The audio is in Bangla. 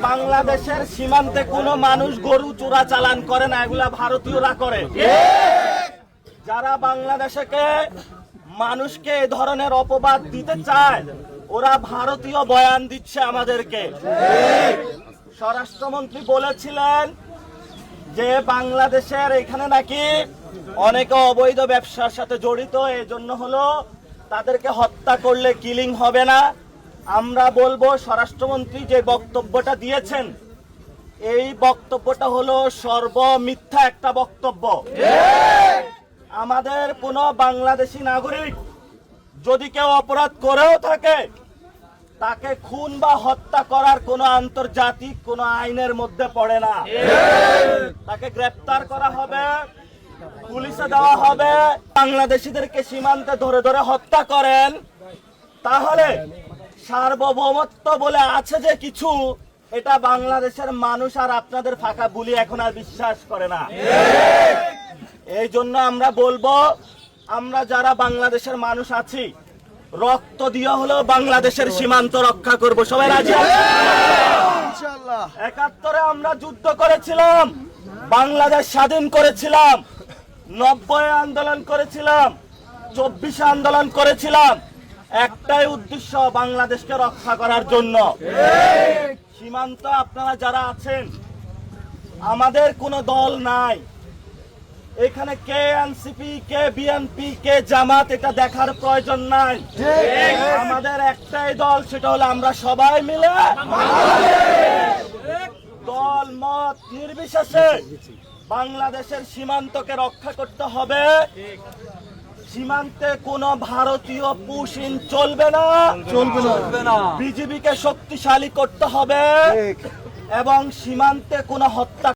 বাংলাদেশের সীমান্তে কোনো মানুষ গরু চোরা চালান করে না, এগুলা ভারতীয়রা করে। যারা বাংলাদেশকে মানুষকে এই ধরনের অপবাদ দিতে চায়, ওরা ভারতীয় বয়ান দিচ্ছে আমাদেরকে। স্বরাষ্ট্রমন্ত্রী বলেছিলেন যে বাংলাদেশের এখানে নাকি অনেকে অবৈধ ব্যবসার সাথে জড়িত, এই জন্য হলো তাদেরকে হত্যা করলে কিলিং হবে না। আমরা বলবো স্বরাষ্ট্রমন্ত্রী যে বক্তব্যটা দিয়েছেন, এই বক্তব্যটা হলো সর্বমিথ্যা একটা বক্তব্য। আমাদের কোনো বাংলাদেশি নাগরিক যদি কেউ অপরাধ করেও থাকে, তাকে খুন বা হত্যা করার কোনো আন্তর্জাতিক কোনো আইনের মধ্যে পড়ে না। তাকে গ্রেফতার করা হবে, পুলিশে দেওয়া হবে। বাংলাদেশিদেরকে সীমান্তে ধরে ধরে হত্যা করেন, তাহলে সার্বভৌমত্ব বলে আছে যে কিছু, এটা বাংলাদেশের মানুষ আর আপনাদের ফাঁকা বুলি এখন আর বিশ্বাস করে না। এই জন্য আমরা বলবো, আমরা যারা বাংলাদেশের মানুষ আছি, রক্ত দিয়ে হলেও বাংলাদেশের সীমান্ত রক্ষা করব। সবাই রাজি আছেন? ৭১ আমরা যুদ্ধ করেছিলাম, বাংলাদেশ স্বাধীন করেছিলাম, ৯০ আন্দোলন করেছিলাম, ২৪ আন্দোলন করেছিলাম, একটাই উদ্দেশ্য, বাংলাদেশকে রক্ষা করার জন্য। সীমান্ত আপনারা যারা আছেন, আমাদের কোনো দল নাই এখানে, কে এনসিপি, কে বিএনপি, কে জামাত, এটা দেখার প্রয়োজন নাই। আমাদের একটাই দল, সেটা হলো আমরা সবাই মিলে দল মত নির্বিশেষে বাংলাদেশের সীমান্তকে রক্ষা করতে হবে। সীমান্তে কোনো ভারতীয় পুশিন চলবে না, চলবে না। বিজিবিকে শক্তিশালী করতে হবে এবং সীমান্তে কোনো হত্যা